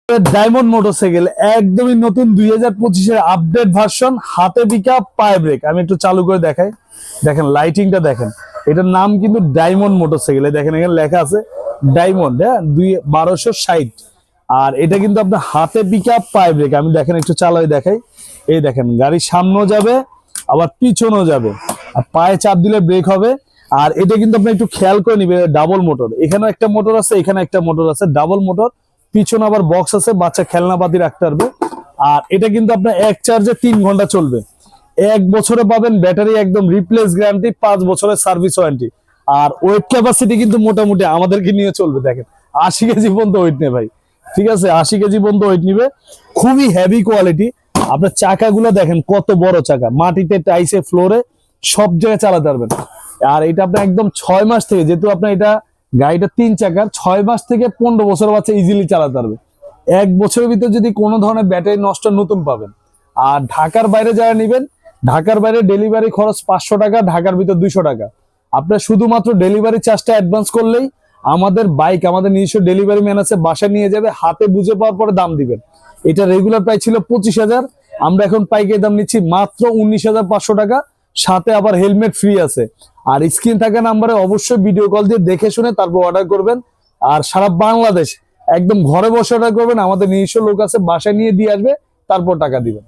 Diamond motorcycle একদমই নতুন 2025-এর update version, হাতে পিক আপ পায়ে ব্রেক। আমি একটু চালু করে দেখাই, দেখেন লাইটিংটা দেখেন। এটার নাম কিন্তু ডায়মন্ড মোটরসাইকেল, দেখেন এখানে লেখা আছে ডায়মন্ড, হ্যাঁ 1260। আর এটা কিন্তু আপনার হাতে পিক আপ পায়ে ব্রেক। আমি দেখেন একটু চালাই দেখাই, এই দেখেন গাড়ির সামনেও যাবে আবার পিছনেও যাবে, আর পায়ে চাপ দিলে ব্রেক হবে। আর এটা কিন্তু আপনি একটু খেয়াল করে নিবে, ডাবল মোটর, এখানেও একটা মোটর আছে, এখানে একটা মোটর আছে, ডাবল মোটর। পিছনে আবার বক্স আছে, বাচ্চা খেলনাপাতি রাখতে পারবে। আর এটা কিন্তু আপনার এক চার্জে 3 ঘন্টা চলবে। 1 বছরে পাবেন ব্যাটারি একদম রিপ্লেস গ্যারান্টি, 5 বছরের সার্ভিস ওয়ারেন্টি। আর ওয়েট ক্যাপাসিটি কিন্তু মোটামুটি আমাদেরকে নিয়ে চলবে। দেখেন 80 কেজি পর্যন্ত ওয়েট নেবে ভাই, ঠিক আছে, 80 কেজি পর্যন্ত ওয়েট নিবে। খুবই হেভি কোয়ালিটি। আপনার চাকাগুলো দেখেন কত বড় চাকা, মাটিতে টাইসে ফ্লোরে সব জায়গায় চালাতে পারবেন। আর এটা আপনার একদম 6 মাস থেকে, যেহেতু আপনার এটা গাড়িটা 3 চাকার, 6 মাস থেকে 15 বছর বাচ্চা ইজিলি চালাতে পারবে। 1 বছরের ভিতরে যদি কোনো ধরনের ব্যাটারি নষ্ট, নতুন পাবেন। আর ঢাকার বাইরে যারা নেবেন, ঢাকার বাইরে ডেলিভারি খরচ 500 টাকা, ঢাকার ভিতর 200 টাকা। আপনার শুধুমাত্র ডেলিভারি চার্জটা অ্যাডভান্স করলেই আমাদের বাইক, আমাদের নিজস্ব ডেলিভারি ম্যান আছে, বাসায় নিয়ে যাবে, হাতে বুঝে পাওয়ার পরে দাম দিবেন। এটা রেগুলার প্রাইস ছিল 25,000, আমরা এখন পাইকারি দাম নিচ্ছি মাত্র 19,500 টাকা, সাথে আবার হেলমেট ফ্রি আছে। আর স্ক্রিন থাকা নাম্বারে অবশ্যই ভিডিও কল দিয়ে দেখে শুনে তারপর অর্ডার করবেন। আর সারা বাংলাদেশ একদম ঘরে বসে অর্ডার করবেন, আমাদের নিজস্ব লোক আছে, বাসায় নিয়ে দিয়ে আসবে, তারপর টাকা দিবেন।